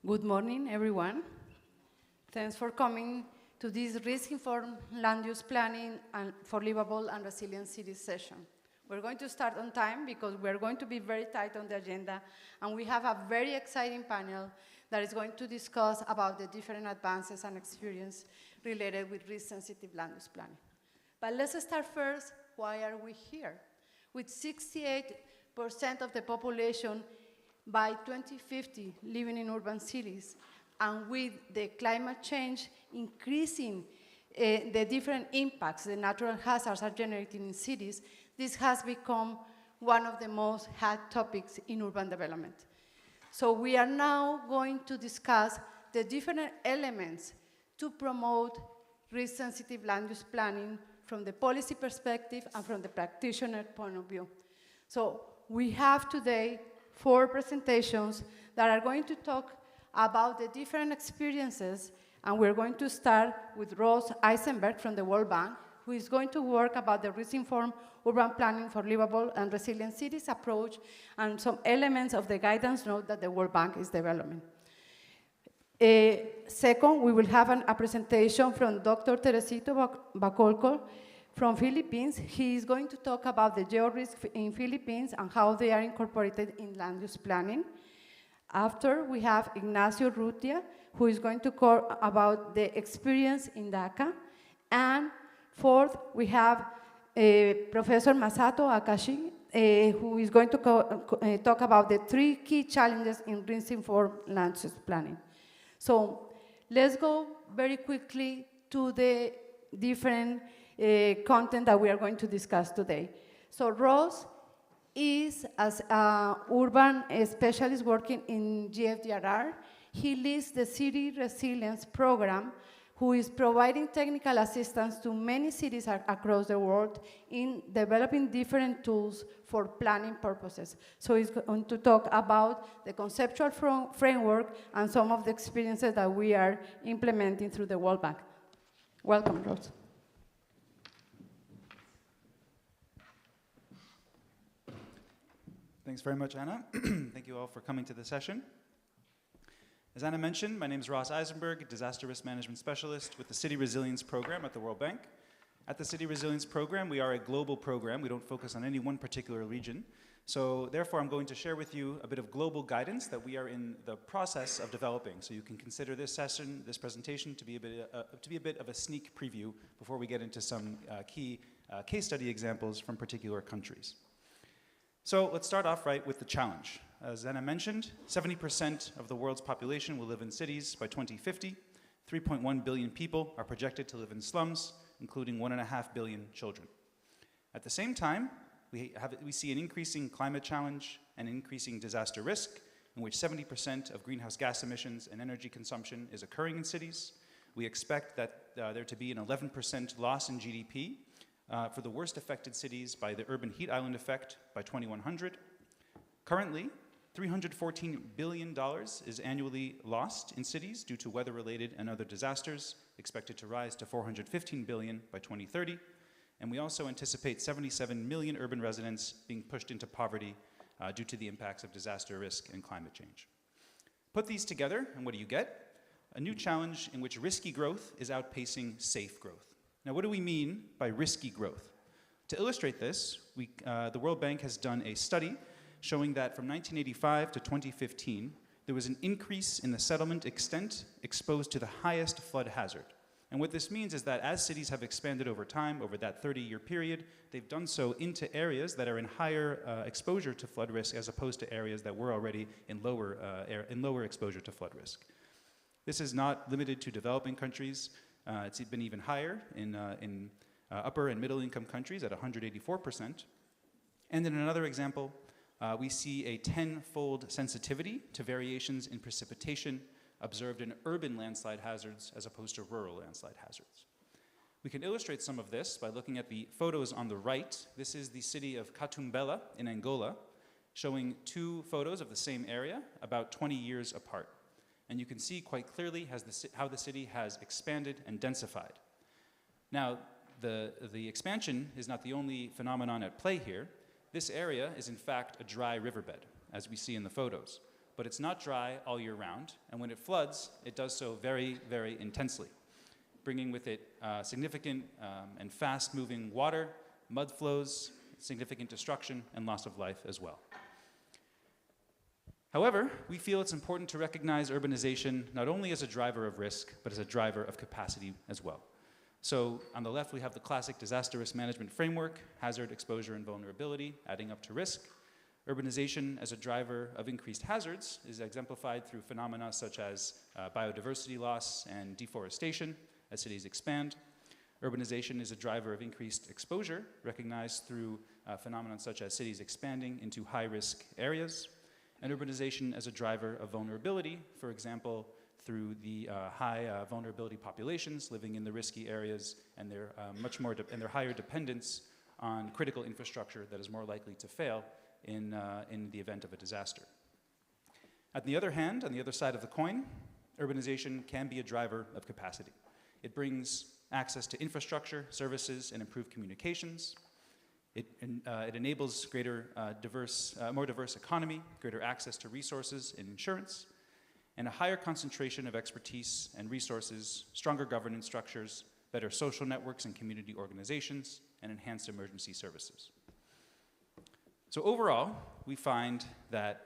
Good morning, everyone. Thanks for coming to this risk-informed land use planning and for livable and resilient cities session. We're going to start on time because we're going to be very tight on the agenda, and we have a very exciting panel that is going to discuss about the different advances and experience related with risk-sensitive land use planning. But let's start first, why are we here? With 68% of the population by 2050 living in urban cities, and with the climate change increasing the different impacts the natural hazards are generating in cities, this has become one of the most hot topics in urban development. So we are now going to discuss the different elements to promote risk-sensitive land use planning from the policy perspective and from the practitioner point of view. So we have today 4 presentations that are going to talk about the different experiences, and we're going to start with Ross Eisenberg from the World Bank, who is going to work about the risk-informed urban planning for livable and resilient cities approach and some elements of the guidance note that the World Bank is developing. Second, we will have a presentation from Dr. Teresito Bacolco from Philippines. He is going to talk about the geo-risk in Philippines and how they are incorporated in land use planning. After, we have Ignacio Rutia, who is going to talk about the experience in Dhaka. And fourth, we have Professor Masato Akashi, who is going to talk about the 3 key challenges in risk-informed land use planning. So let's go very quickly to the different content that we are going to discuss today. So Ross is as an urban specialist working in GFDRR. He leads the City Resilience Program, who is providing technical assistance to many cities across the world in developing different tools for planning purposes. So he's going to talk about the conceptual framework and some of the experiences that we are implementing through the World Bank. Welcome, Ross. Thanks very much, Anna. Thank you all for coming to the session. As Anna mentioned, my name is Ross Eisenberg, Disaster Risk Management Specialist with the City Resilience Program at the World Bank. At the City Resilience Program, we are a global program. We don't focus on any one particular region. So therefore, I'm going to share with you a bit of global guidance that we are in the process of developing. So you can consider this session, this presentation, to be a bit of a sneak preview before we get into some key case study examples from particular countries. So let's start off right with the challenge. As Anna mentioned, 70% of the world's population will live in cities by 2050. 3.1 billion people are projected to live in slums, including 1.5 billion children. At the same time, we see an increasing climate challenge and increasing disaster risk, in which 70% of greenhouse gas emissions and energy consumption is occurring in cities. We expect that there to be an 11% loss in GDP for the worst affected cities by the urban heat island effect by 2100. Currently, $314 billion is annually lost in cities due to weather-related and other disasters, expected to rise to $415 billion by 2030. And we also anticipate 77 million urban residents being pushed into poverty due to the impacts of disaster risk and climate change. Put these together, and what do you get? A new challenge in which risky growth is outpacing safe growth. Now, what do we mean by risky growth? To illustrate this, the World Bank has done a study showing that from 1985 to 2015, there was an increase in the settlement extent exposed to the highest flood hazard. And what this means is that as cities have expanded over time, over that 30-year period, they've done so into areas that are in higher exposure to flood risk as opposed to areas that were already in lower exposure to flood risk. This is not limited to developing countries. It's been even higher in upper and middle income countries at 184%. And in another example, we see a 10-fold sensitivity to variations in precipitation observed in urban landslide hazards as opposed to rural landslide hazards. We can illustrate some of this by looking at the photos on the right. This is the city of Katumbela in Angola, showing 2 photos of the same area about 20 years apart. And you can see quite clearly how the city has expanded and densified. Now, the expansion is not the only phenomenon at play here. This area is in fact a dry riverbed, as we see in the photos. but it's not dry all year round, and when it floods, it does so very, very intensely, bringing with it significant and fast-moving water, mud flows, significant destruction, and loss of life as well. However, we feel it's important to recognize urbanization not only as a driver of risk, but as a driver of capacity as well. So on the left, we have the classic disaster risk management framework, hazard, exposure, and vulnerability, adding up to risk. Urbanization as a driver of increased hazards is exemplified through phenomena such as biodiversity loss and deforestation as cities expand. Urbanization is a driver of increased exposure, recognized through phenomena such as cities expanding into high-risk areas. And urbanization as a driver of vulnerability, for example, through the high vulnerability populations living in the risky areas and their their higher dependence on critical infrastructure that is more likely to fail in the event of a disaster. On the other hand, on the other side of the coin, urbanization can be a driver of capacity. It brings access to infrastructure, services, and improved communications. It enables more diverse economy, greater access to resources and insurance, and a higher concentration of expertise and resources, stronger governance structures, better social networks and community organizations, and enhanced emergency services. So overall, we find that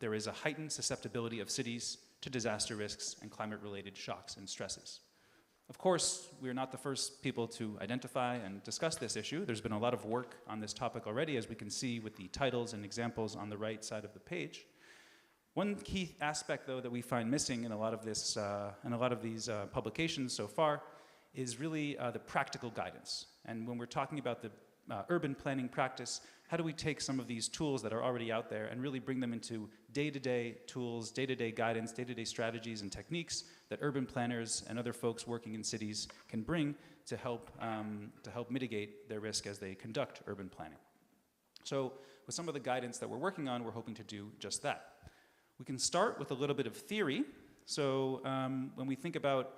there is a heightened susceptibility of cities to disaster risks and climate-related shocks and stresses. Of course, we are not the first people to identify and discuss this issue. There's been a lot of work on this topic already, as we can see with the titles and examples on the right side of the page. One key aspect, though, that we find missing in a lot of these publications so far is really the practical guidance. And when we're talking about the urban planning practice, how do we take some of these tools that are already out there and really bring them into day-to-day tools, day-to-day guidance, day-to-day strategies and techniques that urban planners and other folks working in cities can bring to help mitigate their risk as they conduct urban planning. So with some of the guidance that we're working on, we're hoping to do just that. We can start with a little bit of theory. So when we think about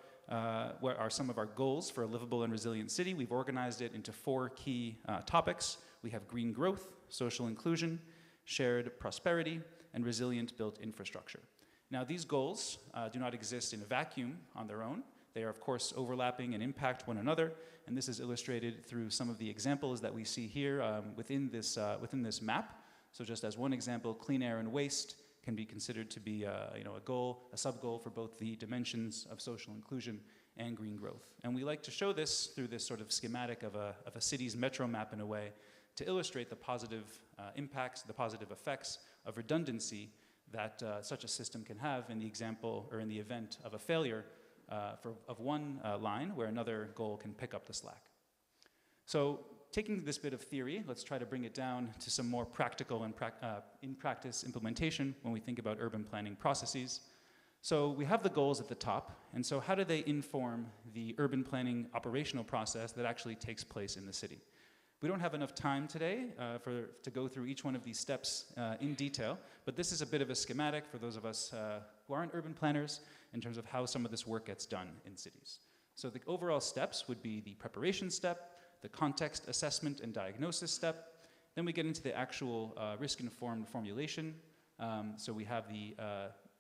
what are some of our goals for a livable and resilient city, we've organized it into 4 key topics. We have green growth, social inclusion, shared prosperity, and resilient built infrastructure. Now, these goals do not exist in a vacuum on their own. They are, of course, overlapping and impact one another, and this is illustrated through some of the examples that we see here within this map. So just as one example, clean air and waste can be considered to be a sub-goal for both the dimensions of social inclusion and green growth. And we like to show this through this sort of schematic of a city's metro map in a way to illustrate the positive impacts, the positive effects of redundancy that such a system can have in the example or in the event of a failure of one line where another goal can pick up the slack. So taking this bit of theory, let's try to bring it down to some more practical and in-practice implementation when we think about urban planning processes. So we have the goals at the top, and so how do they inform the urban planning operational process that actually takes place in the city? We don't have enough time today to go through each one of these steps in detail, but this is a bit of a schematic for those of us who aren't urban planners in terms of how some of this work gets done in cities. So the overall steps would be the preparation step, the context assessment and diagnosis step. Then we get into the actual risk-informed formulation. So we have the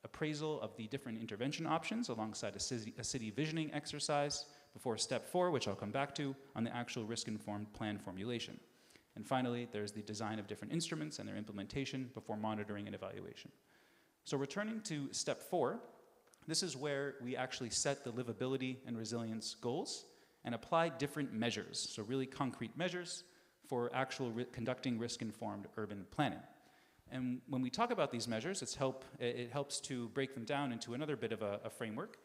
appraisal of the different intervention options alongside a city visioning exercise before step 4, which I'll come back to, on the actual risk-informed plan formulation. And finally, there's the design of different instruments and their implementation before monitoring and evaluation. So returning to step 4, this is where we actually set the livability and resilience goals and apply different measures, so really concrete measures for actual conducting risk-informed urban planning. And when we talk about these measures, it helps to break them down into another bit of a framework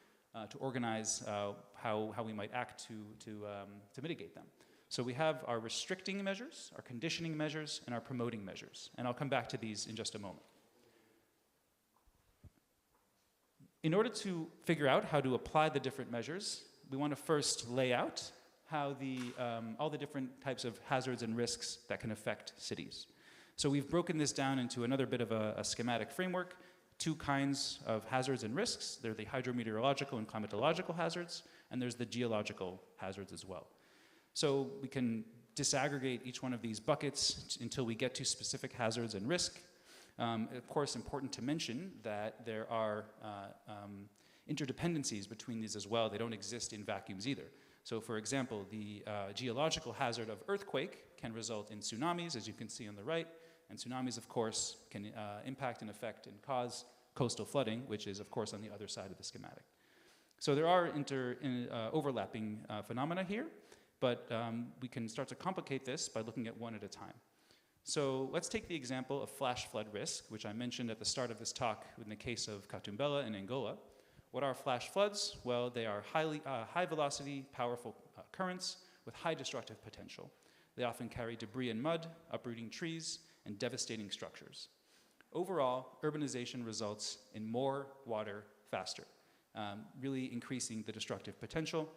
to organize how we might act to mitigate them. So we have our restricting measures, our conditioning measures, and our promoting measures. And I'll come back to these in just a moment. In order to figure out how to apply the different measures, we want to first lay out how all the different types of hazards and risks that can affect cities. So we've broken this down into another bit of a schematic framework, 2 kinds of hazards and risks. They're the hydrometeorological and climatological hazards, and there's the geological hazards as well. So we can disaggregate each one of these buckets until we get to specific hazards and risk. Of course, important to mention that there are interdependencies between these as well. They don't exist in vacuums either. So for example, the geological hazard of earthquake can result in tsunamis, as you can see on the right, and tsunamis, of course, can impact and affect and cause coastal flooding, which is, of course, on the other side of the schematic. So there are overlapping phenomena here, but we can start to complicate this by looking at one at a time. So let's take the example of flash flood risk, which I mentioned at the start of this talk in the case of Katumbela in Angola. What are flash floods? Well, they are high velocity, powerful currents with high destructive potential. They often carry debris and mud, uprooting trees, and devastating structures. Overall, urbanization results in more water faster, really increasing the destructive potential.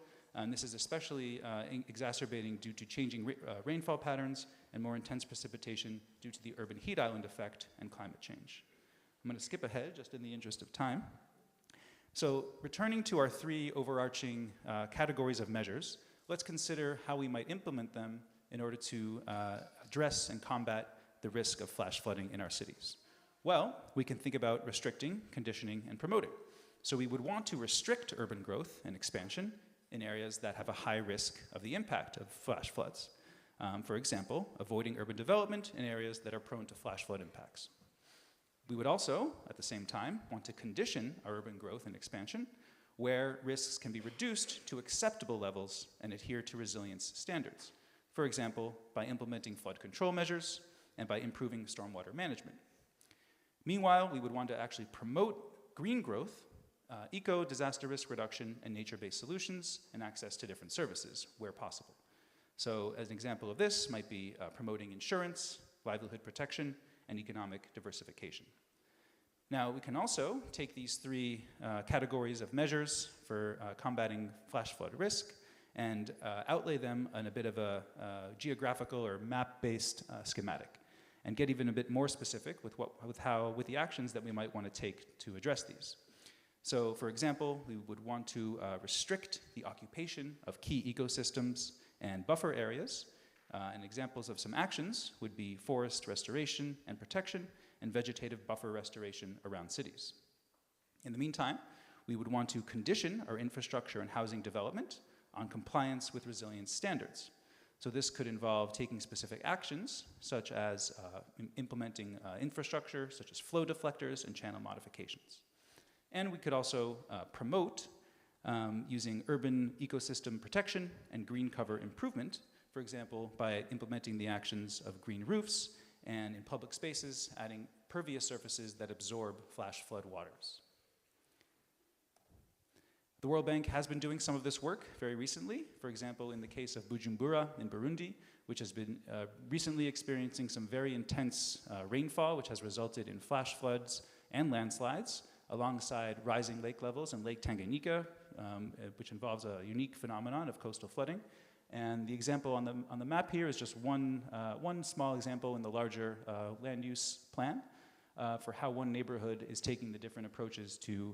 This is especially exacerbating due to changing rainfall patterns and more intense precipitation due to the urban heat island effect and climate change. I'm going to skip ahead just in the interest of time. So returning to our three overarching categories of measures, let's consider how we might implement them in order to address and combat the risk of flash flooding in our cities. Well, we can think about restricting, conditioning, and promoting. So we would want to restrict urban growth and expansion in areas that have a high risk of the impact of flash floods. For example, avoiding urban development in areas that are prone to flash flood impacts. We would also, at the same time, want to condition our urban growth and expansion where risks can be reduced to acceptable levels and adhere to resilience standards. For example, by implementing flood control measures and by improving stormwater management. Meanwhile, we would want to actually promote green growth, eco-disaster risk reduction, and nature-based solutions, and access to different services where possible. So as an example of this might be promoting insurance, livelihood protection, and economic diversification. Now, we can also take these three categories of measures for combating flash flood risk and outlay them in a bit of a geographical or map-based schematic, and get even a bit more specific with the actions that we might want to take to address these. So, for example, we would want to restrict the occupation of key ecosystems and buffer areas. And examples of some actions would be forest restoration and protection and vegetative buffer restoration around cities. In the meantime, we would want to condition our infrastructure and housing development on compliance with resilience standards. So this could involve taking specific actions, such as implementing infrastructure, such as flow deflectors and channel modifications. And we could also promote using urban ecosystem protection and green cover improvement, for example, by implementing the actions of green roofs and in public spaces, adding pervious surfaces that absorb flash flood waters. The World Bank has been doing some of this work very recently, for example, in the case of Bujumbura in Burundi, which has been recently experiencing some very intense rainfall, which has resulted in flash floods and landslides, alongside rising lake levels in Lake Tanganyika, which involves a unique phenomenon of coastal flooding. And the example on the map here is just one small example in the larger land use plan for how one neighborhood is taking the different approaches to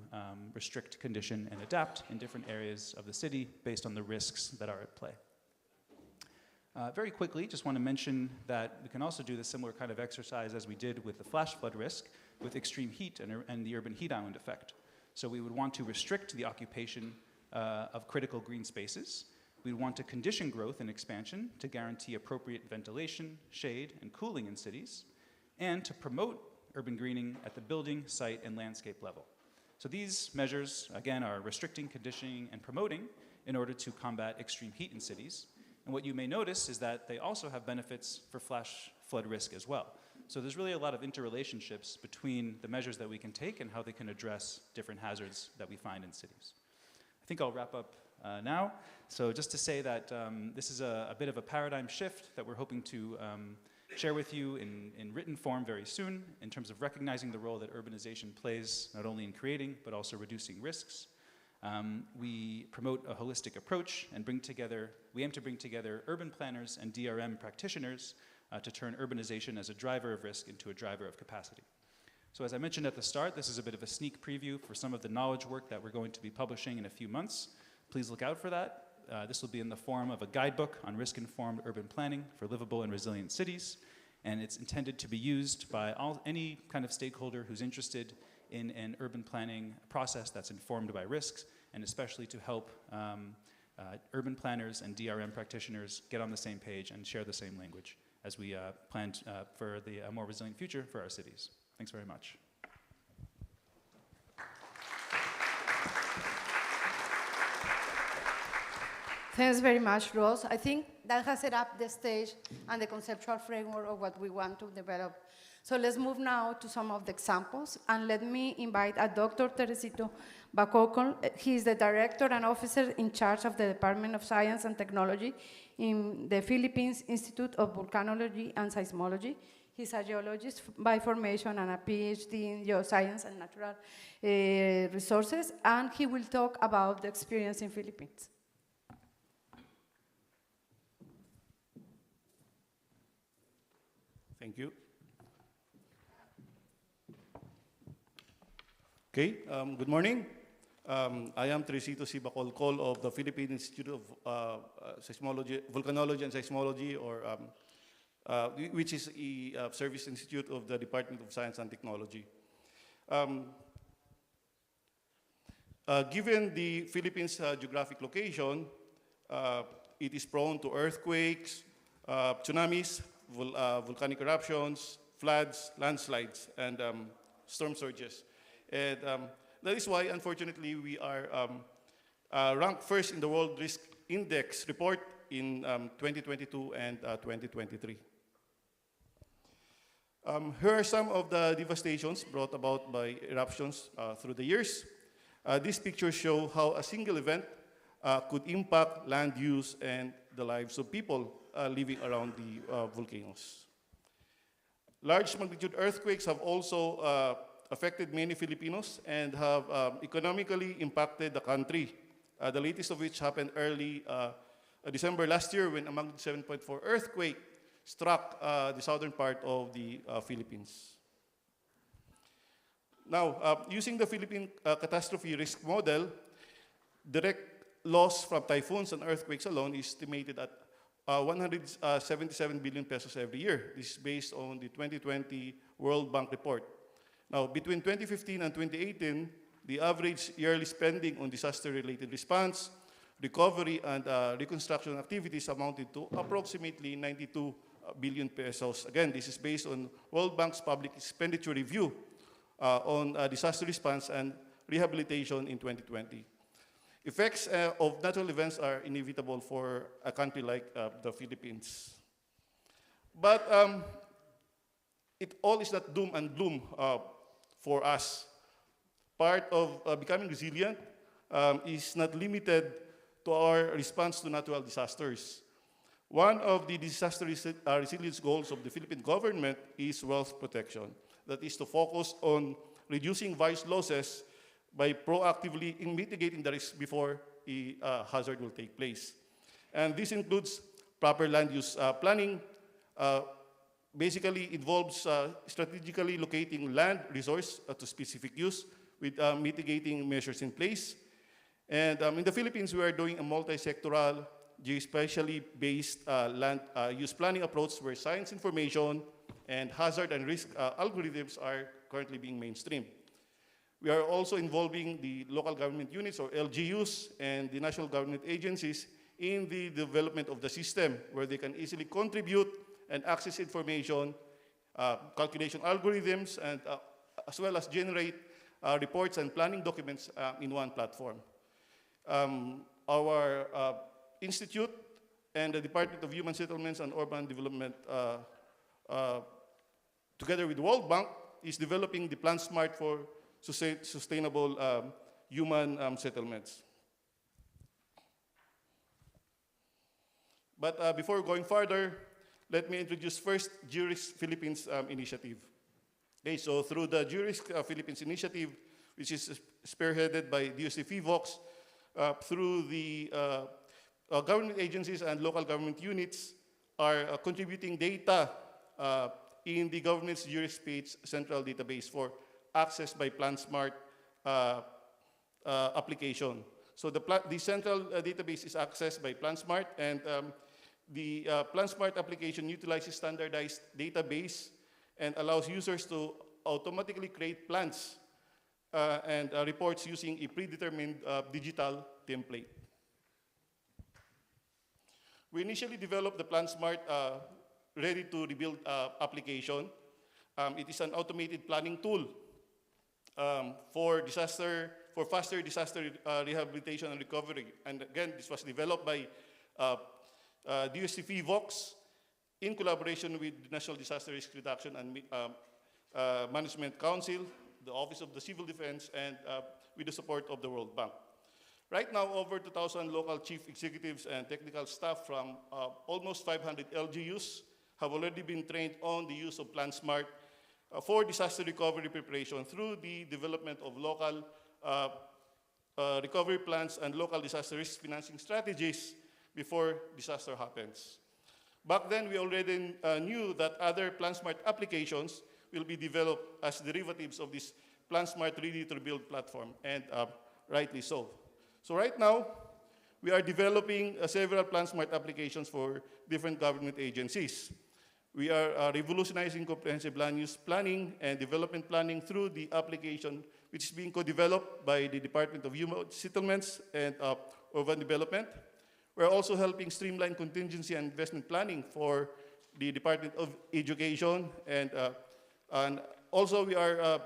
restrict, condition, and adapt in different areas of the city based on the risks that are at play. Very quickly, just want to mention that we can also do the similar kind of exercise as we did with the flash flood risk with extreme heat and the urban heat island effect. So we would want to restrict the occupation of critical green spaces. We want to condition growth and expansion to guarantee appropriate ventilation, shade, and cooling in cities, and to promote urban greening at the building, site, and landscape level. So these measures, again, are restricting, conditioning, and promoting in order to combat extreme heat in cities. And what you may notice is that they also have benefits for flash flood risk as well. So there's really a lot of interrelationships between the measures that we can take and how they can address different hazards that we find in cities. I think I'll wrap up now. So just to say that this is a bit of a paradigm shift that we're hoping to share with you in written form very soon in terms of recognizing the role that urbanization plays not only in creating but also reducing risks. We promote a holistic approach and we aim to bring together urban planners and DRM practitioners to turn urbanization as a driver of risk into a driver of capacity. So as I mentioned at the start, this is a bit of a sneak preview for some of the knowledge work that we're going to be publishing in a few months. Please look out for that. This will be in the form of a guidebook on risk-informed urban planning for livable and resilient cities. And it's intended to be used by any kind of stakeholder who's interested in an urban planning process that's informed by risks, and especially to help urban planners and DRM practitioners get on the same page and share the same language as we plan for the more resilient future for our cities. Thanks very much. Thanks very much, Ross. I think that has set up the stage and the conceptual framework of what we want to develop. So let's move now to some of the examples, and let me invite Dr. Teresito Bacocol. He is the director and officer in charge of the Department of Science and Technology in the Philippines Institute of Volcanology and Seismology. He's a geologist by formation and a PhD in geoscience and natural resources, and he will talk about the experience in Philippines. Thank you. Okay, good morning. I am Teresito C. Bacolcol of the Philippine Institute of Volcanology and Seismology, which is a service institute of the Department of Science and Technology. Given the Philippines' geographic location, it is prone to earthquakes, tsunamis, volcanic eruptions, floods, landslides, and storm surges. And that is why, unfortunately, we are ranked first in the World Risk Index report in 2022 and 2023. Here are some of the devastations brought about by eruptions through the years. These pictures show how a single event could impact land use and the lives of people living around the volcanoes. Large magnitude earthquakes have also affected many Filipinos and have economically impacted the country. The latest of which happened early December last year, when a magnitude 7.4 earthquake struck the southern part of the Philippines. Now, using the Philippine catastrophe risk model, direct loss from typhoons and earthquakes alone is estimated at 177 billion pesos every year. This is based on the 2020 World Bank report. Now, between 2015 and 2018, the average yearly spending on disaster-related response, recovery, and reconstruction activities amounted to approximately 92 billion pesos. Again, this is based on World Bank's public expenditure review on disaster response and rehabilitation in 2020. Effects of natural events are inevitable for a country like the Philippines. But it all is not doom and gloom for us. Part of becoming resilient is not limited to our response to natural disasters. One of the disaster resilience goals of the Philippine government is wealth protection. That is to focus on reducing vice losses by proactively mitigating the risk before a hazard will take place. And this includes proper land use planning, basically involves strategically locating land resource to specific use with mitigating measures in place. And in the Philippines, we are doing a multi-sectoral, geospatially based land use planning approach where science information and hazard and risk algorithms are currently being mainstreamed. We are also involving the local government units, or LGUs, and the national government agencies in the development of the system, where they can easily contribute and access information, calculation algorithms, and as well as generate reports and planning documents in one platform. Our institute and the Department of Human Settlements and Urban Development, together with the World Bank, is developing the Plan Smart for sustainable human settlements. But before going further, let me introduce first GeoRisk Philippines initiative. Okay, so through the GeoRisk Philippines initiative, which is spearheaded by DOC FIVOX, through the government agencies and local government units are contributing data in the government's GeoRisk central database for access by Plan Smart application. So the central database is accessed by Plan Smart, and The PlanSmart application utilizes standardized database and allows users to automatically create plans and reports using a predetermined digital template. We initially developed the PlanSmart ready-to-rebuild application. It is an automated planning tool for faster disaster rehabilitation and recovery. And again, this was developed by DSCP Vox in collaboration with the National Disaster Risk Reduction and Management Council, the Office of the Civil Defense, and with the support of the World Bank. Right now, over 2,000 local chief executives and technical staff from almost 500 LGUs have already been trained on the use of PlanSmart for disaster recovery preparation through the development of local recovery plans and local disaster risk financing strategies before disaster happens. Back then, we already knew that other PlanSmart applications will be developed as derivatives of this PlanSmart ready-to-rebuild platform, and rightly so. So right now, we are developing several PlanSmart applications for different government agencies. We are revolutionizing comprehensive land use planning and development planning through the application, which is being co-developed by the Department of Human Settlements and Urban Development. We're also helping streamline contingency and investment planning for the Department of Education, and also we are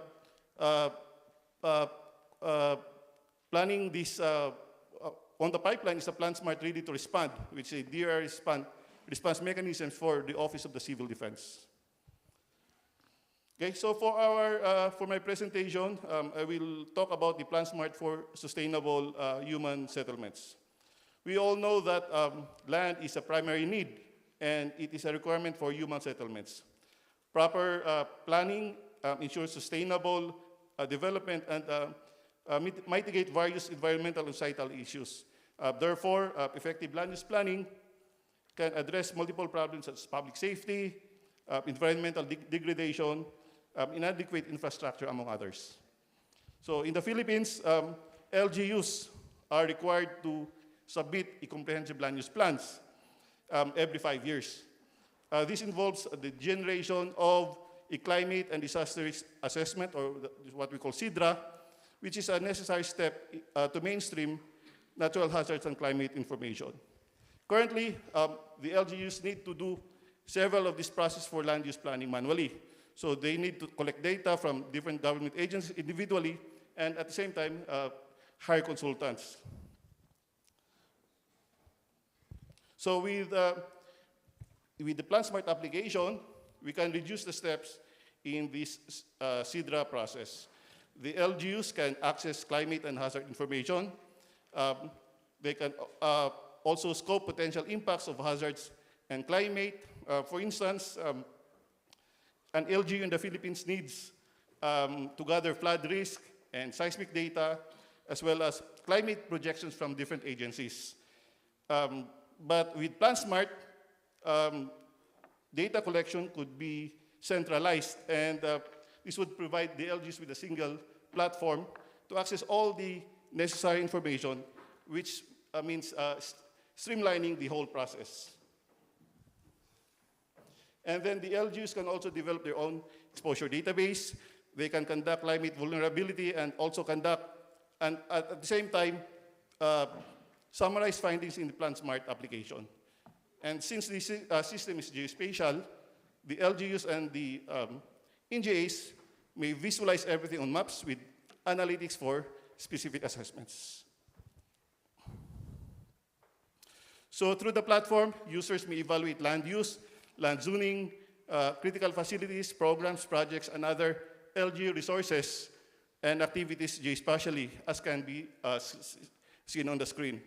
planning this, on the pipeline is a PlanSmart Ready to Respond, which is a DRR response mechanism for the Office of the Civil Defense. Okay, so for my presentation, I will talk about the PlanSmart for sustainable human settlements. We all know that land is a primary need, and it is a requirement for human settlements. Proper planning ensures sustainable development and mitigate various environmental and societal issues. Therefore, effective land use planning can address multiple problems such as public safety, environmental degradation, inadequate infrastructure, among others. So in the Philippines, LGUs are required to submit a comprehensive land use plans every 5 years. This involves the generation of a climate and disaster risk assessment, or what we call CIDRA, which is a necessary step to mainstream natural hazards and climate information. Currently, the LGUs need to do several of these processes for land use planning manually. So they need to collect data from different government agencies individually, and at the same time, hire consultants. So with the PlanSmart application, we can reduce the steps in this CIDRA process. The LGUs can access climate and hazard information. They can also scope potential impacts of hazards and climate. For instance, an LGU in the Philippines needs to gather flood risk and seismic data, as well as climate projections from different agencies. But with PlanSmart, data collection could be centralized, and this would provide the LGUs with a single platform to access all the necessary information, which means streamlining the whole process. And then the LGUs can also develop their own exposure database. They can conduct climate vulnerability and also conduct, and at the same time, summarize findings in the PlanSmart application. And since this system is geospatial, the LGUs and the NGAs may visualize everything on maps with analytics for specific assessments. So through the platform, users may evaluate land use, land zoning, critical facilities, programs, projects, and other LGU resources and activities geospatially, as can be seen on the screen.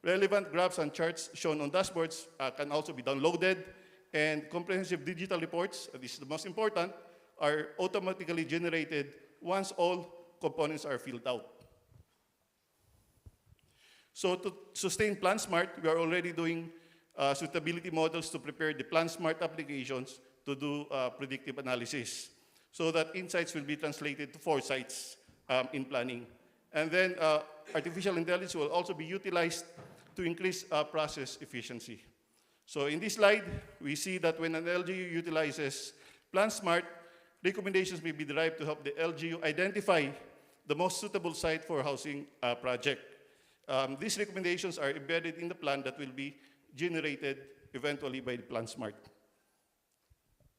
Relevant graphs and charts shown on dashboards can also be downloaded, and comprehensive digital reports, this is the most important, are automatically generated once all components are filled out. So to sustain PlanSmart, we are already doing suitability models to prepare the PlanSmart applications to do predictive analysis, so that insights will be translated to foresights in planning. And then artificial intelligence will also be utilized to increase process efficiency. So in this slide, we see that when an LGU utilizes PlanSmart, recommendations may be derived to help the LGU identify the most suitable site for housing project. These recommendations are embedded in the plan that will be generated eventually by the PlanSmart.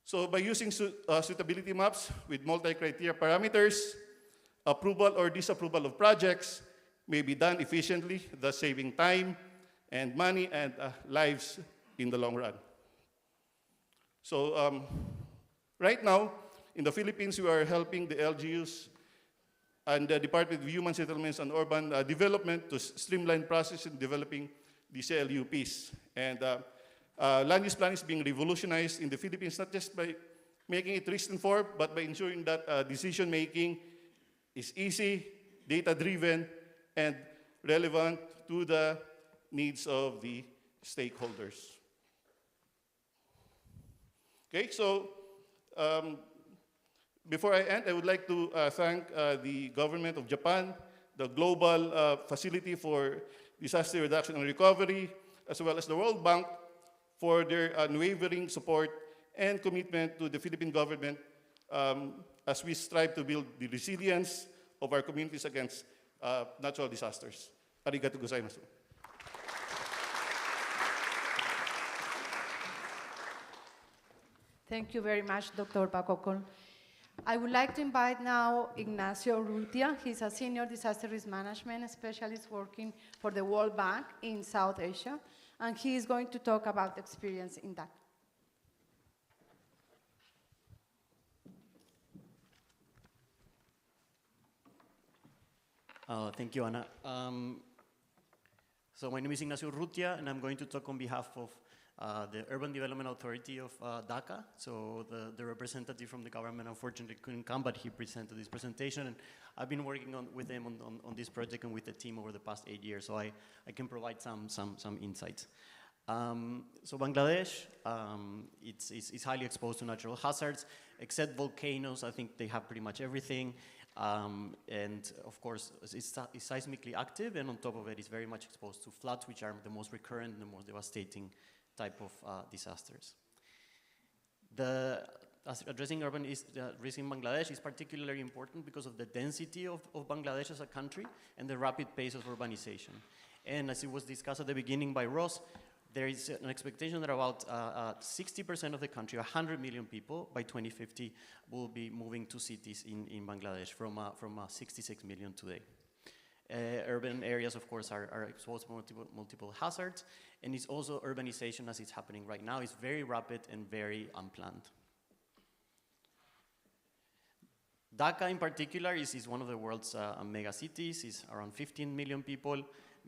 So by using suitability maps with multi-criteria parameters, approval or disapproval of projects may be done efficiently, thus saving time and money and lives in the long run. So right now, in the Philippines, we are helping the LGUs and the Department of Human Settlements and Urban Development to streamline process in developing these LUPs. And land use plan is being revolutionized in the Philippines, not just by making it risk-informed, but by ensuring that decision-making is easy, data-driven, and relevant to the needs of the stakeholders. Okay, so before I end, I would like to thank the government of Japan, the Global Facility for Disaster Reduction and Recovery, as well as the World Bank for their unwavering support and commitment to the Philippine government as we strive to build the resilience of our communities against natural disasters. Arigato gozaimasu. Thank you very much, Dr. Pacocol. I would like to invite now Ignacio Urrutia. He's a senior disaster risk management specialist working for the World Bank in South Asia, and he is going to talk about experience in that. Thank you, Ana. So my name is Ignacio Urrutia, and I'm going to talk on behalf of the Urban Development Authority of Dhaka. So the representative from the government unfortunately couldn't come, but he presented this presentation. And I've been working with him on this project and with the team over the past 8 years, so I can provide some insights. So Bangladesh, it's highly exposed to natural hazards, except volcanoes. I think they have pretty much everything. And of course, it's seismically active, and on top of it, it's very much exposed to floods, which are the most recurrent and the most devastating type of disasters. Addressing urban risk in Bangladesh is particularly important because of the density of Bangladesh as a country and the rapid pace of urbanization. And as it was discussed at the beginning by Ross, there is an expectation that about 60% of the country, 100 million people, by 2050 will be moving to cities in Bangladesh from 66 million today. Urban areas, of course, are exposed to multiple hazards, and it's also urbanization as it's happening right now. It's very rapid and very unplanned. Dhaka in particular is one of the world's mega cities. It's around 15 million people,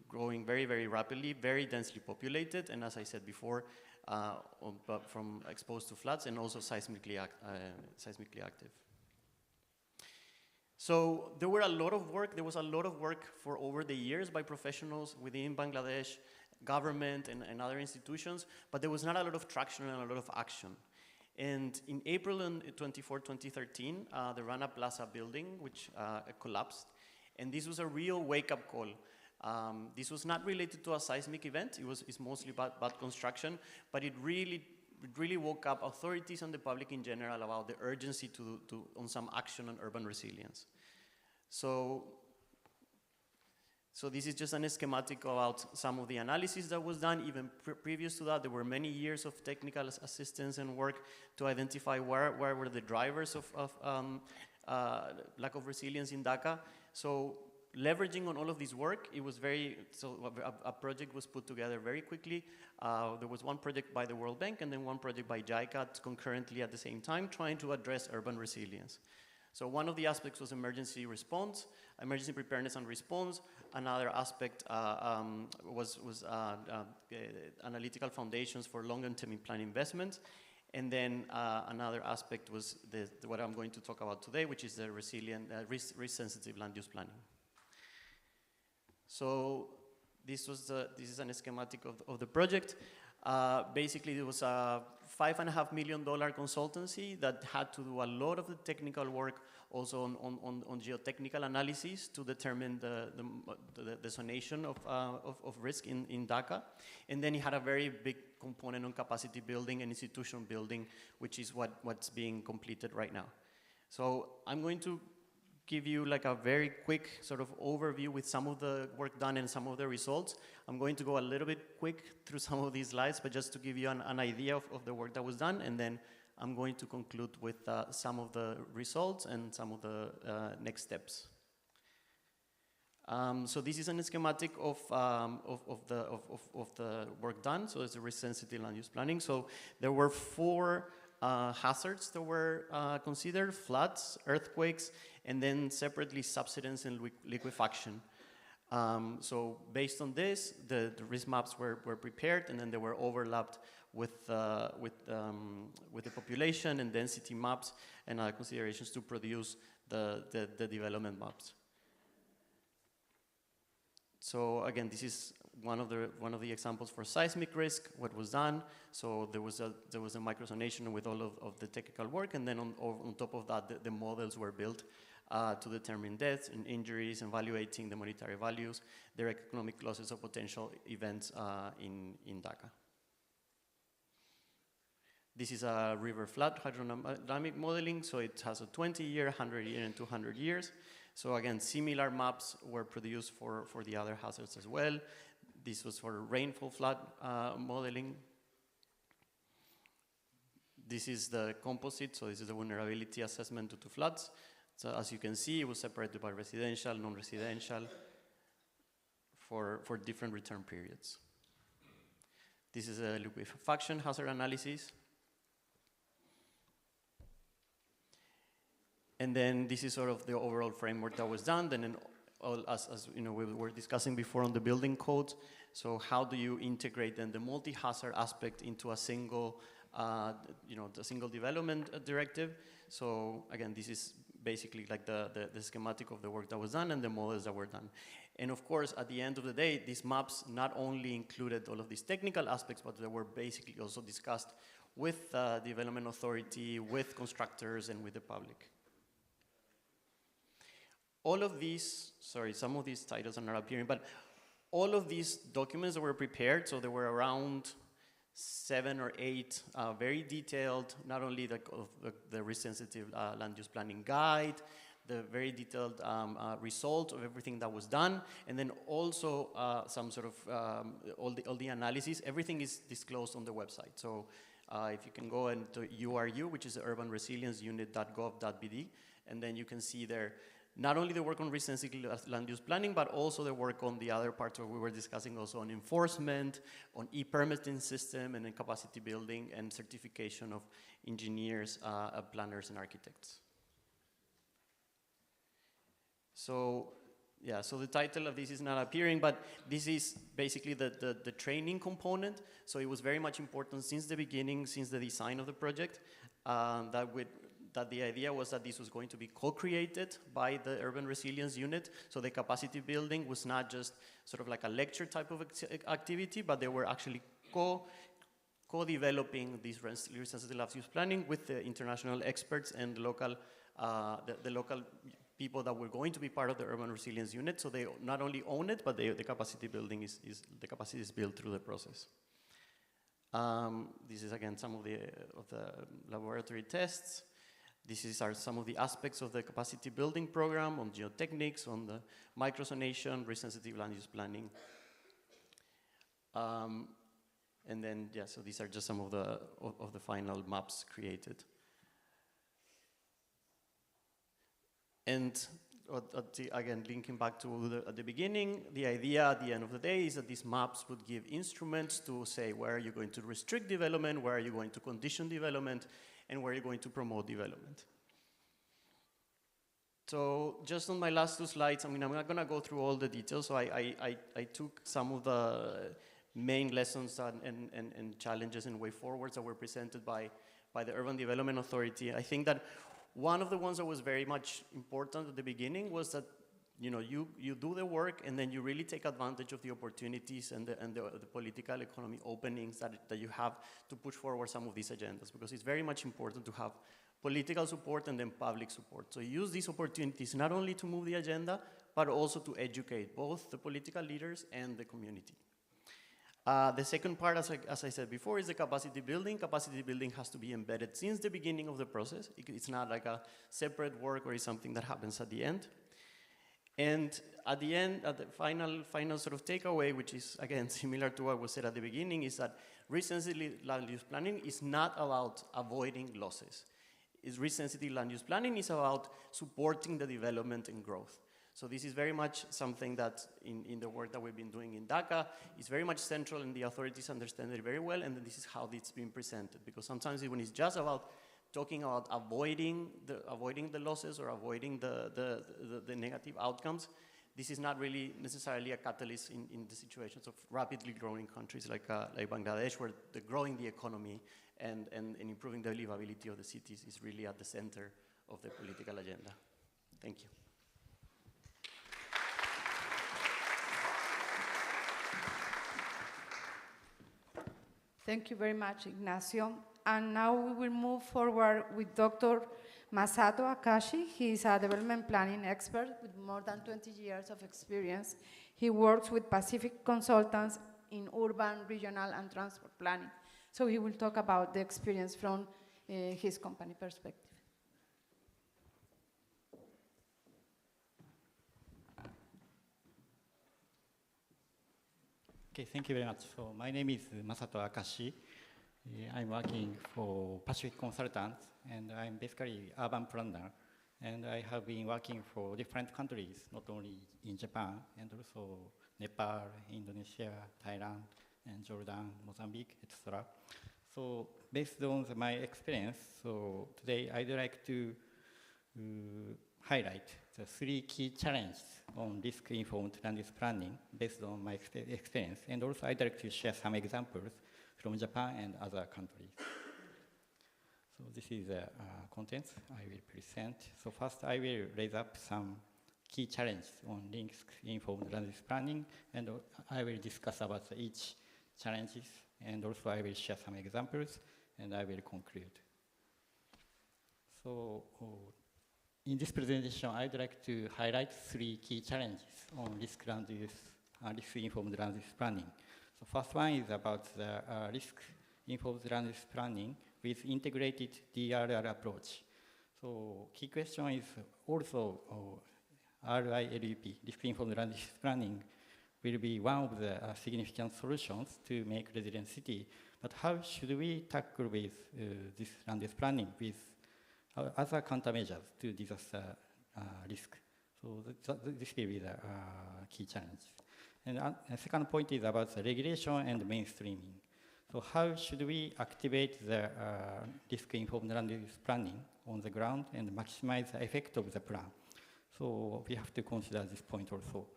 growing very, very rapidly, very densely populated, and as I said before, from exposed to floods and also seismically active. So there was a lot of work for over the years by professionals within Bangladesh, government and other institutions, but there was not a lot of traction and a lot of action. And in April 24, 2013, the Rana Plaza building, which collapsed, and this was a real wake-up call. This was not related to a seismic event. It's mostly bad construction, but it really woke up authorities and the public in general about the urgency on some action on urban resilience. So this is just a schematic about some of the analysis that was done. Even previous to that, there were many years of technical assistance and work to identify where were the drivers of lack of resilience in Dhaka. So leveraging on all of this work, a project was put together very quickly. There was one project by the World Bank and then one project by JICA concurrently at the same time, trying to address urban resilience. So one of the aspects was emergency preparedness and response. Another aspect was analytical foundations for long-term plan investments. And then another aspect was what I'm going to talk about today, which is the resilient, risk-sensitive land use planning. So this is a schematic of the project. Basically, it was a $5.5 million consultancy that had to do a lot of the technical work also on geotechnical analysis to determine the zonation of risk in Dhaka. And then he had a very big component on capacity building and institution building, which is what's being completed right now. So I'm going to give you like a very quick sort of overview with some of the work done and some of the results. I'm going to go a little bit quick through some of these slides, but just to give you an idea of the work that was done, and then I'm going to conclude with some of the results and some of the next steps. So this is a schematic of the work done. So it's a risk-sensitive land use planning. So there were 4 hazards that were considered: floods, earthquakes, and then separately subsidence and liquefaction. So based on this, the risk maps were prepared, and then they were overlapped with the population and density maps and other considerations to produce the development maps. So again, this is one of the examples for seismic risk, what was done. So there was a microzonation with all of the technical work, and then on top of that, the models were built to determine deaths and injuries, evaluating the monetary values, direct economic losses of potential events in Dhaka. This is a river flood hydrodynamic modeling, so it has a 20-year, 100-year, and 200 years. So again, similar maps were produced for the other hazards as well. This was for rainfall flood modeling. This is the composite, so this is the vulnerability assessment due to floods. So as you can see, it was separated by residential, non-residential for different return periods. This is a liquefaction hazard analysis. And then this is sort of the overall framework that was done. Then as you know, we were discussing before on the building codes. So how do you integrate then the multi-hazard aspect into a single, the single development directive? So again, this is basically like the schematic of the work that was done and the models that were done. And of course, at the end of the day, these maps not only included all of these technical aspects, but they were basically also discussed with the development authority, with constructors, and with the public. All of these, sorry, some of these titles are not appearing, but all of these documents that were prepared, so there were around 7 or 8 very detailed, not only the risk-sensitive land use planning guide, the very detailed result of everything that was done, and then also some sort of all the analysis. Everything is disclosed on the website. So if you can go into URU, which is Urban Resilience Unit.gov.bd, and then you can see there not only the work on risk-sensitive land use planning, but also the work on the other parts where we were discussing also on enforcement, on e-permitting system, and then capacity building and certification of engineers, planners, and architects. So, yeah, so the title of this is not appearing, but this is basically the training component. So it was very much important since the beginning, since the design of the project, that the idea was that this was going to be co-created by the Urban Resilience Unit. So the capacity building was not just sort of like a lecture type of activity, but they were actually co-developing this risk-sensitive land use planning with the international experts and the local people that were going to be part of the Urban Resilience Unit. So they not only own it, but the capacity building the capacity is built through the process. This is again some of the laboratory tests. These are some of the aspects of the capacity building program on geotechnics, on the microzonation, risk-sensitive land use planning. And then, yeah, so these are just some of the final maps created. And again, linking back to at the beginning, the idea at the end of the day is that these maps would give instruments to say where are you going to restrict development, where are you going to condition development, and where you're going to promote development. So just on my last 2 slides, I mean, I'm not gonna go through all the details, so I took some of the main lessons and challenges and way forwards that were presented by the Urban Development Authority. I think that one of the ones that was very much important at the beginning was that you do the work and then you really take advantage of the opportunities and the political economy openings that you have to push forward some of these agendas, because it's very much important to have political support, and then public support. So use these opportunities not only to move the agenda, but also to educate both the political leaders and the community. The second part, as I said before, is the capacity building. Capacity building has to be embedded since the beginning of the process. It's not like a separate work or it's something that happens at the end. And at the end, at the final sort of takeaway, which is, again, similar to what was said at the beginning, is that regenerative land use planning is not about avoiding losses. Regenerative land use planning is about supporting the development and growth. So this is very much something that in the work that we've been doing in Dhaka is very much central, and the authorities understand it very well, and this is how it's been presented. Because sometimes when it's just about talking about avoiding the losses or avoiding the negative outcomes, this is not really necessarily a catalyst in the situations of rapidly growing countries like Bangladesh, where growing the economy and improving the livability of the cities is really at the center of the political agenda. Thank you. Thank you very much, Ignacio. And now we will move forward with Dr. Masato Akashi. He is a development planning expert with more than 20 years of experience. He works with Pacific consultants in urban, regional, and transport planning. So he will talk about the experience from his company perspective. Okay, thank you very much. So my name is Masato Akashi. I'm working for Pacific Consultants, and I'm basically urban planner. And I have been working for different countries, not only in Japan, and also Nepal, Indonesia, Thailand, and Jordan, Mozambique, etc. So based on my experience, so today I'd like to highlight the 3 key challenges on risk-informed land use planning based on my experience. And also I'd like to share some examples from Japan and other countries. So this is the contents I will present. So first I will raise up some key challenges on risk-informed land use planning, and I will discuss about each challenges, and also I will share some examples, and I will conclude. So in this presentation, I'd like to highlight 3 key challenges on risk-informed land use planning. So first one is about the risk-informed land use planning with integrated DRR approach. So key question is also RILUP, risk-informed land use planning, will be one of the significant solutions to make resilient city. But how should we tackle with this land use planning with other countermeasures to disaster risk? So this will be the key challenge. And the second point is about the regulation and mainstreaming. So how should we activate the risk-informed land use planning on the ground and maximize the effect of the plan? So we have to consider this point also.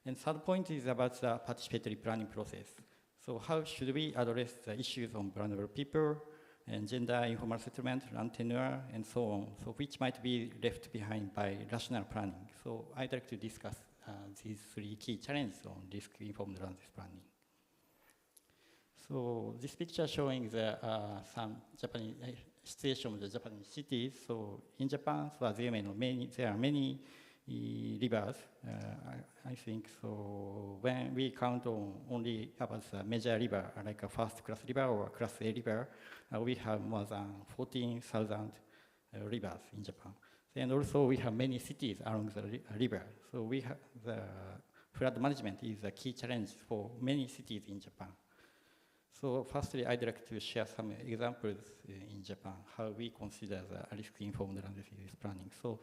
And third point is about the participatory planning process. So how should we address the issues on vulnerable people and gender informal settlement, land tenure, and so on, so which might be left behind by rational planning. So I'd like to discuss these 3 key challenges on risk-informed land use planning. So this picture showing the some Japanese situation of the Japanese cities. So in Japan, so as you may know, there are many rivers, I think. So when we count on only about a major river, like a first-class river or a class A river, we have more than 14,000 rivers in Japan. And also we have many cities along the river. So we have the flood management is a key challenge for many cities in Japan. So firstly, I'd like to share some examples in Japan, how we consider the risk-informed land use planning. So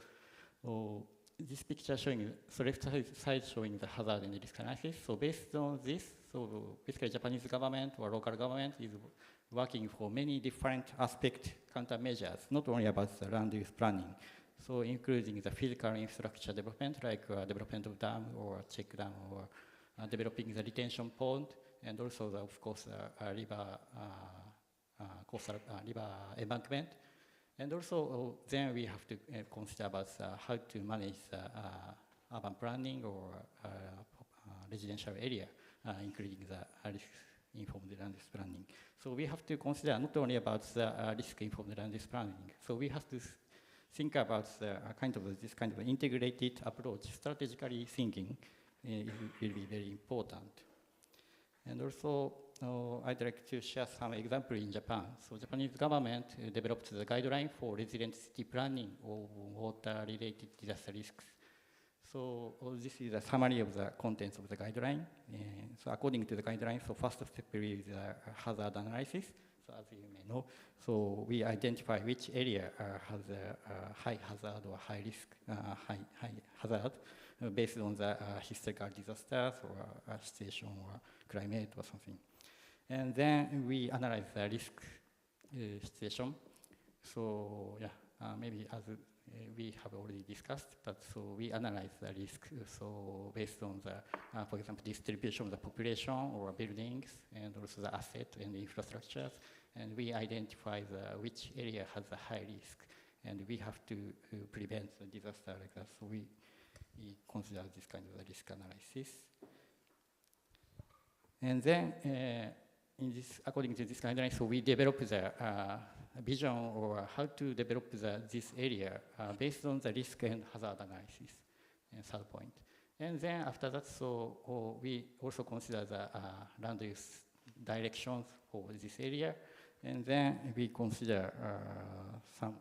this picture showing, so left side showing the hazard and risk analysis. So based on this, so basically Japanese government or local government is working for many different aspect countermeasures, not only about the land use planning. So including the physical infrastructure development, like development of dam or check dam, or developing the retention pond, and also of course river coastal river embankment. And also, then we have to consider about how to manage urban planning or residential area, including the informed land use planning. So we have to consider not only about the risk informed land use planning. So we have to think about the this kind of integrated approach. Strategically thinking will be very important. And also, I'd like to share some example in Japan. So Japanese government developed the guideline for resilient city planning or water-related disaster risks. So this is a summary of the contents of the guideline. So according to the guideline, so first step is hazard analysis. So as you may know, so we identify which area has a high hazard or high risk, high hazard based on the historical disasters or situation or climate or something. And then we analyze the risk situation. So yeah, maybe as we have already discussed, but so we analyze the risk. So based on the, for example, distribution of the population or buildings, and also the asset and the infrastructures, and we identify which area has a high risk, and we have to prevent the disaster like that. So we consider this kind of risk analysis. And then, according to this guideline, so we develop the vision or how to develop this area based on the risk and hazard analysis, and third point. And then after that, so we also consider the land use directions for this area, and then we consider some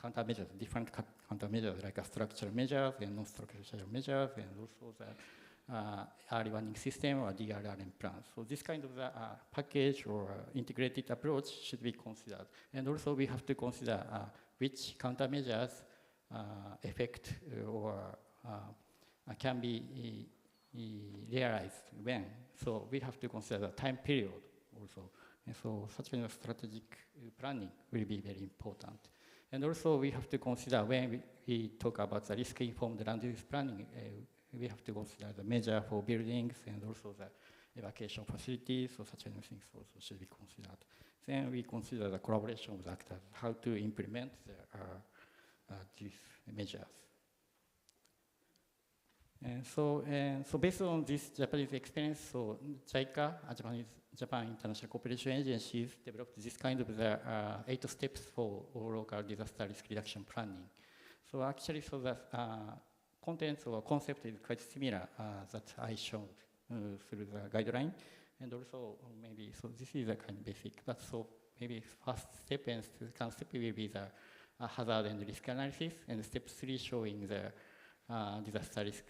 countermeasures, different countermeasures like structural measures and non-structural measures, and also the early warning system or DRRM plans. So this kind of package or integrated approach should be considered. And also we have to consider which countermeasures affect or can be realized when. So we have to consider the time period also. And so such kind of strategic planning will be very important. And also we have to consider when we talk about the risk-informed land use planning, we have to consider the measure for buildings and also the evacuation facilities, so such kind of things also should be considered. Then we consider the collaboration with actors, how to implement these measures. And so based on this Japanese experience, so JICA, Japan International Cooperation Agencies, developed this kind of 8 steps for local disaster risk reduction planning. So actually, so the contents or concept is quite similar that I showed through the guideline. And also maybe, so this is a kind of basic, but so maybe first step and second step will be the hazard and risk analysis, and step 3 showing the disaster risk,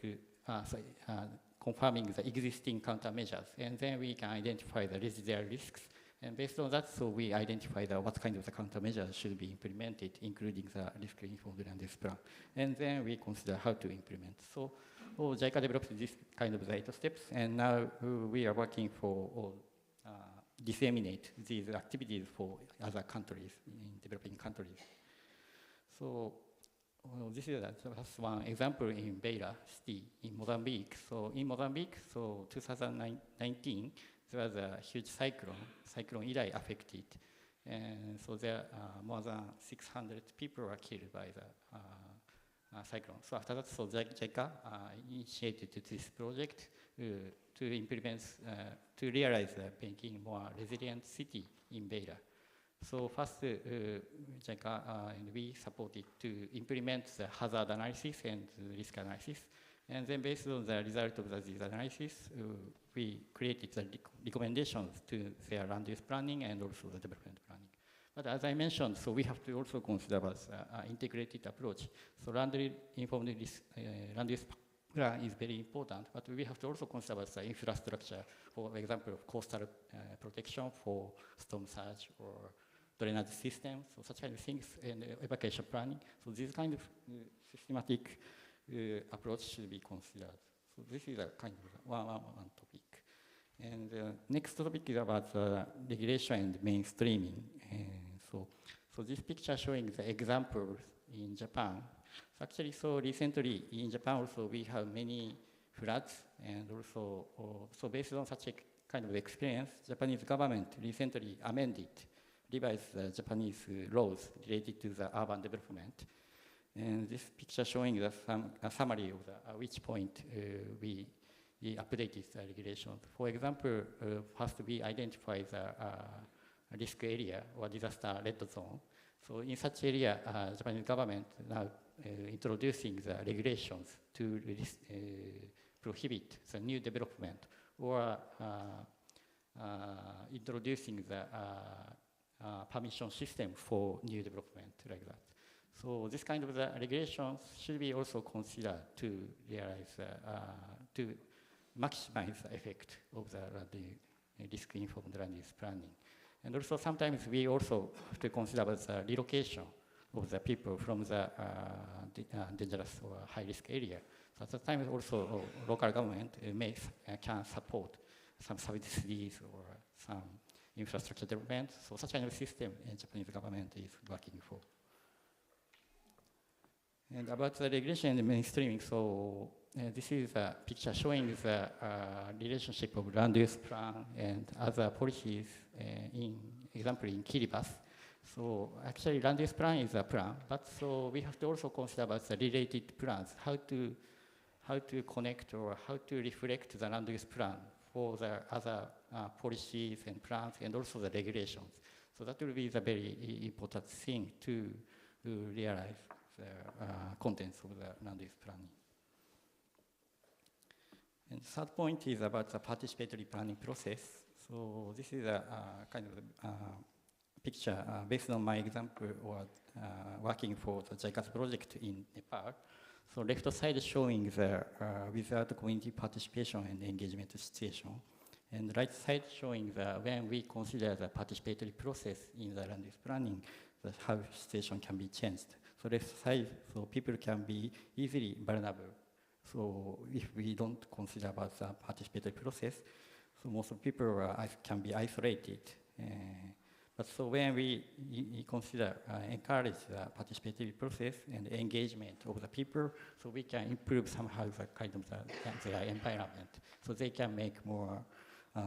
confirming the existing countermeasures. And then we can identify the residual risks. And based on that, so we identify what kind of the countermeasures should be implemented, including the risk-informed land use plan. And then we consider how to implement. So JICA developed this kind of 8 steps, and now we are working for disseminate these activities for other countries, in developing countries. So this is just one example in Beira City in Mozambique. So in Mozambique, so 2019, there was a huge cyclone Idai affected. And so there more than 600 people were killed by the cyclone. So after that, so JICA initiated this project to implement, to realize making more resilient city in Beira. So first, JICA and we supported to implement the hazard analysis and risk analysis. And then based on the result of this analysis, we created the recommendations to their land use planning and also the development planning. But as I mentioned, so we have to also consider about integrated approach. So land-informed land use plan is very important, but we have to also consider about the infrastructure, for example, coastal protection for storm surge or drainage systems, so such kind of things, and evacuation planning. So this kind of systematic approach should be considered. So this is a kind of one topic. And next topic is about regulation and mainstreaming. So this picture showing the examples in Japan. So actually, so recently in Japan also we have many floods, and also so based on such a kind of experience, Japanese government recently revised the Japanese laws related to the urban development. And this picture showing a summary of which point we updated regulations. For example, first we identify the risk area or disaster red zone. So in such area, Japanese government now introducing the regulations to prohibit the new development or introducing the permission system for new development like that. So this kind of the regulations should be also considered to realize, to maximize the effect of the risk-informed land use planning. And also sometimes we also have to consider the relocation of the people from the dangerous or high-risk area. So at the time also local government can support some subsidies or some infrastructure development. So such kind of system Japanese government is working for. And about the regulation and mainstreaming, so this is a picture showing the relationship of land use plan and other policies example in Kiribati. So actually land use plan is a plan, but so we have to also consider about the related plans, how to connect or how to reflect the land use plan for the other policies and plans and also the regulations. So that will be the very important thing to realize the contents of the land use planning. And third point is about the participatory planning process. So this is a kind of picture based on my example or working for the JICAS project in Nepal. So left side showing the without community participation and engagement situation. And right side showing the when we consider the participatory process in the land use planning, how situation can be changed. So left side, so people can be easily vulnerable. So if we don't consider about the participatory process, so most of people can be isolated. But so when we consider, encourage the participatory process and engagement of the people, so we can improve somehow the kind of their environment. So they can make more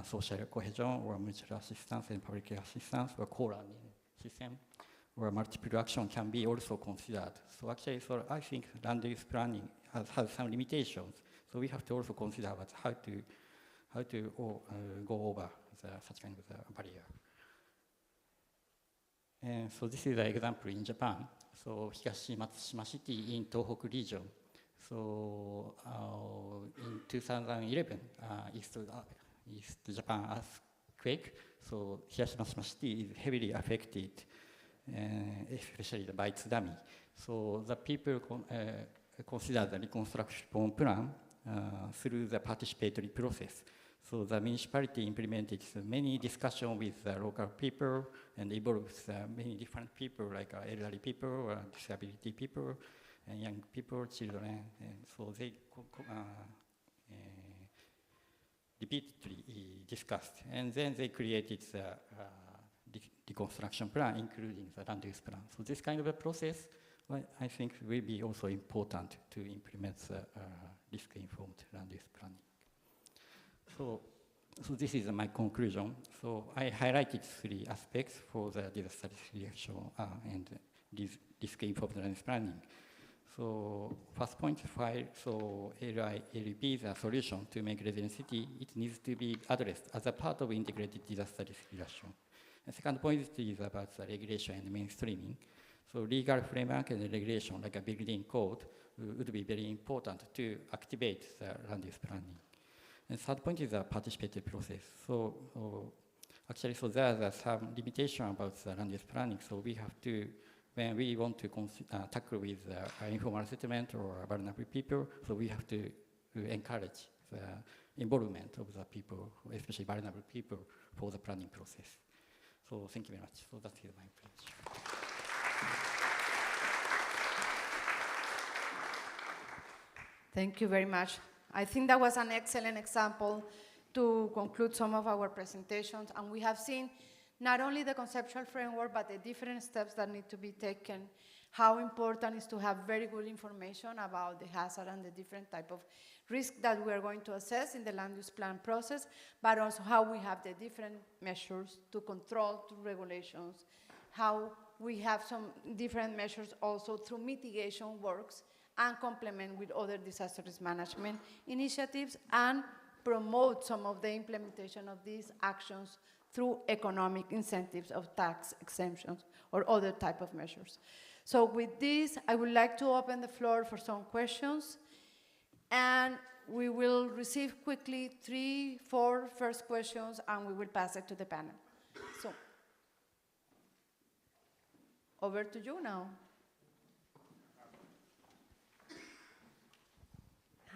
social cohesion or mutual assistance and public assistance or co-learning system. Or multiple action can be also considered. So actually, so I think land use planning has some limitations. So we have to also consider about how to go over such kind of barrier. And so this is an example in Japan. So Higashi Matsushima City in Tohoku region. So in 2011, East Japan earthquake. So Higashi Matsushima City is heavily affected. Especially by tsunami. So the people consider the reconstruction plan through the participatory process. So the municipality implemented many discussions with the local people and involved many different people like elderly people, disability people, and young people, children. And so they repeatedly discussed. And then they created the reconstruction plan, including the land use plan. So this kind of a process, I think, will be also important to implement the risk-informed land use planning. So this is my conclusion. So I highlighted 3 aspects for the disaster risk reduction and risk-informed land use planning. So first point, so LILP is a solution to make resilient city. It needs to be addressed as a part of integrated disaster risk reduction. The second point is about the regulation and mainstreaming. So legal framework and regulation, like a building code, would be very important to activate the land use planning. And third point is the participatory process. So actually, so there are some limitation about the land use planning. So we have to, when we want to tackle with informal settlement or vulnerable people, so we have to encourage the involvement of the people, especially vulnerable people, for the planning process. So thank you very much. So that is my pledge. Thank you very much. I think that was an excellent example to conclude some of our presentations. And we have seen not only the conceptual framework, but the different steps that need to be taken, how important it is to have very good information about the hazard and the different type of risk that we are going to assess in the land use plan process, but also how we have the different measures to control, to regulations, how we have some different measures also through mitigation works and complement with other disaster risk management initiatives, and promote some of the implementation of these actions through economic incentives of tax exemptions or other type of measures. So with this, I would like to open the floor for some questions, and we will receive quickly 3, 4 first questions, and we will pass it to the panel. So, over to you now.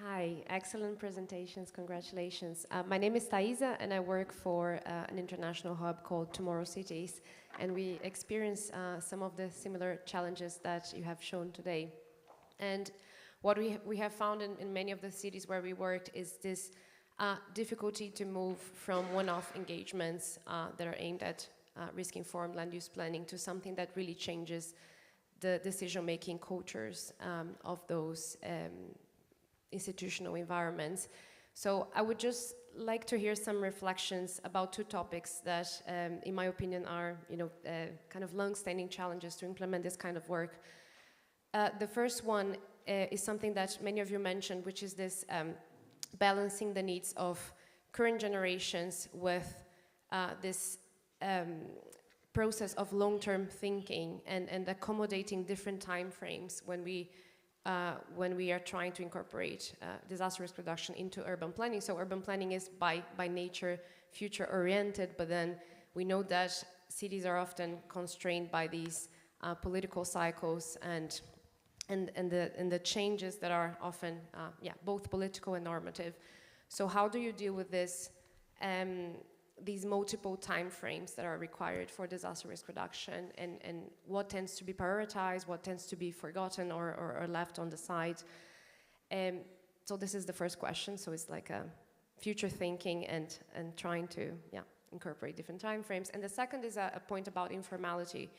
Hi, excellent presentations, congratulations. My name is Thaisa, and I work for an international hub called Tomorrow Cities, and we experience some of the similar challenges that you have shown today. And what we have found in many of the cities where we worked is this difficulty to move from one-off engagements that are aimed at risk-informed land use planning to something that really changes the decision-making cultures of those institutional environments. So I would just like to hear some reflections about 2 topics that, in my opinion, are kind of long-standing challenges to implement this kind of work. The first one is something that many of you mentioned, which is this balancing the needs of current generations with this process of long-term thinking and accommodating different time frames when we are trying to incorporate disaster risk reduction into urban planning. So urban planning is by nature future-oriented, but then we know that cities are often constrained by these political cycles and the changes that are often both political and normative. So how do you deal with this, these multiple time frames that are required for disaster risk reduction, and what tends to be prioritized, what tends to be forgotten or left on the side? So this is the first question. So it's like a future thinking and trying to incorporate different time frames. And the second is a point about informality,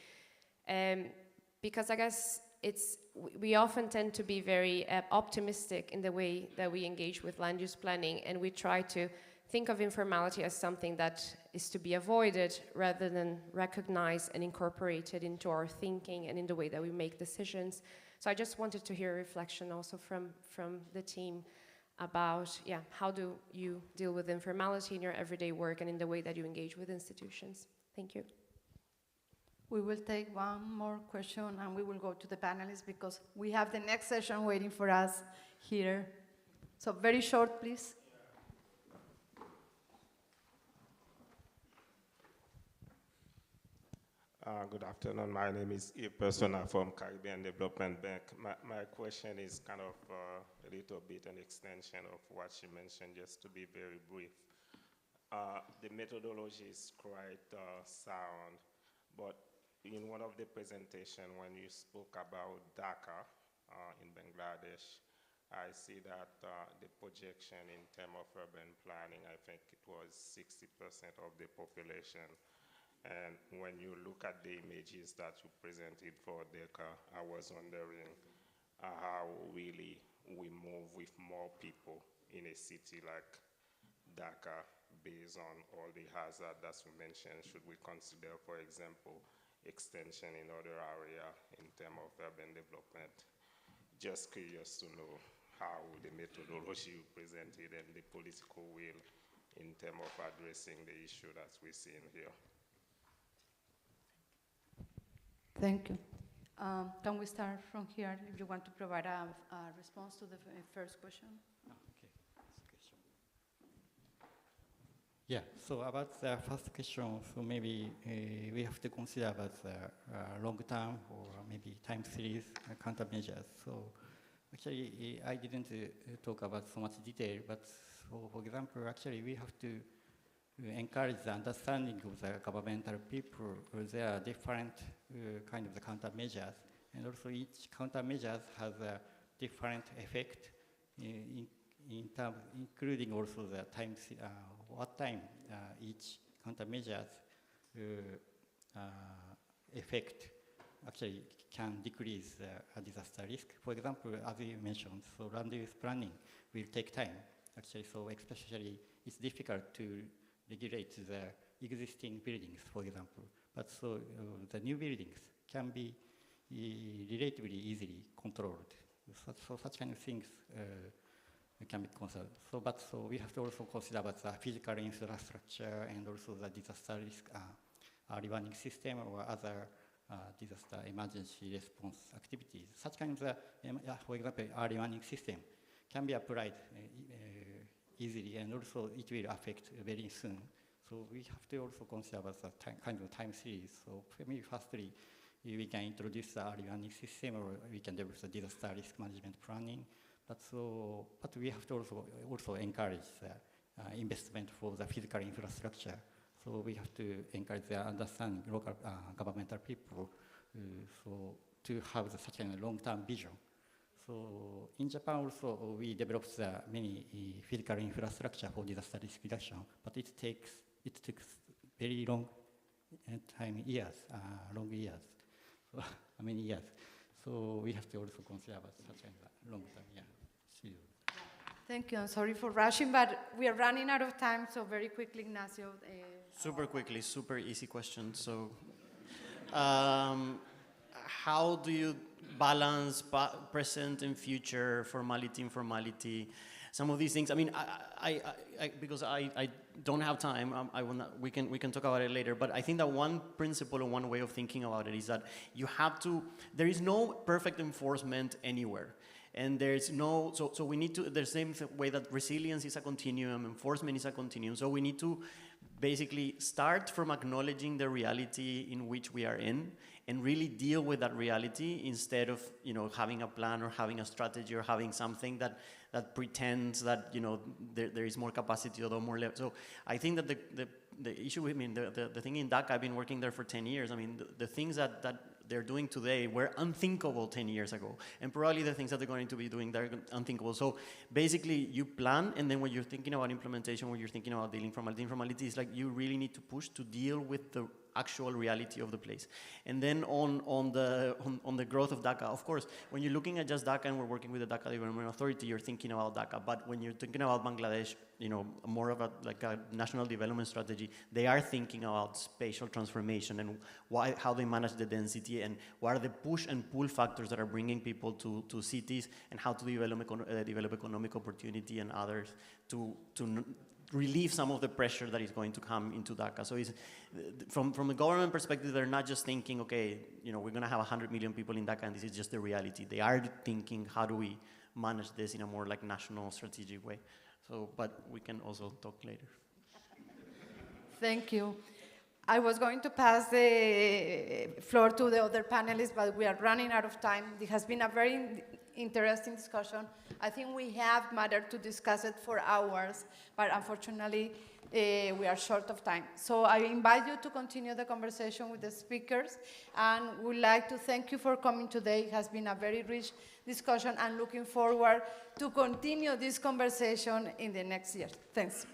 because I guess we often tend to be very optimistic in the way that we engage with land use planning, and we try to think of informality as something that is to be avoided rather than recognized and incorporated into our thinking and in the way that we make decisions. So I just wanted to hear a reflection also from the team about how do you deal with informality in your everyday work and in the way that you engage with institutions. Thank you. We will take one more question and we will go to the panelists because we have the next session waiting for us here. So very short, please. Good afternoon. My name is Yves Persona from Caribbean Development Bank. My question is kind of a little bit an extension of what she mentioned, just to be very brief. The methodology is quite sound, but in one of the presentations when you spoke about Dhaka in Bangladesh, I see that the projection in terms of urban planning, I think it was 60% of the population. And when you look at the images that you presented for Dhaka, I was wondering how really we move with more people in a city like Dhaka based on all the hazards that you mentioned. Should we consider, for example, extension in other areas in terms of urban development? Just curious to know how the methodology you presented and the political will in terms of addressing the issue that we see in here. Thank you. Can we start from here if you want to provide a response to the first question? Okay. Yeah, so about the first question, so maybe we have to consider about the long term or maybe time series countermeasures. So actually, I didn't talk about so much detail, but so for example, actually we have to encourage the understanding of the governmental people. There are different kind of the countermeasures, and also each countermeasures has a different effect in terms, including also the time, what time each countermeasures effect actually can decrease disaster risk. For example, as you mentioned, so land use planning will take time. Actually, so especially it's difficult to regulate the existing buildings, for example. But so the new buildings can be relatively easily controlled. So such kind of things can be considered. So we have to also consider about the physical infrastructure and also the disaster risk early warning system or other disaster emergency response activities. Such kind of, for example, early warning system can be applied easily, and also it will affect very soon. So we have to also consider about the kind of time series. So maybe firstly, we can introduce the early warning system, or we can develop the disaster risk management planning. But we have to also encourage the investment for the physical infrastructure. So we have to encourage the understanding local governmental people to have such a long-term vision. So in Japan also we developed many physical infrastructure for disaster risk reduction, but it takes very long years, so many years. So we have to also consider about such a long-term, See you. Thank you. I'm sorry for rushing, but we are running out of time, so very quickly, Ignacio. Super quickly, super easy question. So, how do you balance present and future, formality, informality, some of these things? I mean, because I don't have time. We can talk about it later. But I think that one principle and one way of thinking about it is that you have to. There is no perfect enforcement anywhere. And there's no, so we need to, the same way that resilience is a continuum, enforcement is a continuum. So we need to basically start from acknowledging the reality in which we are in and really deal with that reality instead of, having a plan or having a strategy or having something that pretends that, there is more capacity or more level. So I think that the issue, the thing in DACA, I've been working there for 10 years. I mean, the things that they're doing today were unthinkable 10 years ago. And probably the things that they're going to be doing, they're unthinkable. So basically, you plan, and then when you're thinking about implementation, when you're thinking about dealing informality, it's like you really need to push to deal with the actual reality of the place. And then on the growth of DACA, of course, when you're looking at just DACA and we're working with the DACA Development Authority, you're thinking about DACA. But when you're thinking about Bangladesh, more of a national development strategy, they are thinking about spatial transformation and how they manage the density and what are the push and pull factors that are bringing people to cities and how to develop economic opportunity and others to relieve some of the pressure that is going to come into DACA. So it's, from the government perspective, they're not just thinking, okay, we're going to have 100 million people in DACA and this is just the reality. They are thinking, how do we manage this in a more national strategic way? So, but we can also talk later. Thank you. I was going to pass the floor to the other panelists, but we are running out of time. It has been a very interesting discussion. I think we have matter to discuss it for hours, but unfortunately, we are short of time. So I invite you to continue the conversation with the speakers, and would like to thank you for coming today. It has been a very rich discussion, and looking forward to continue this conversation in the next year. Thanks.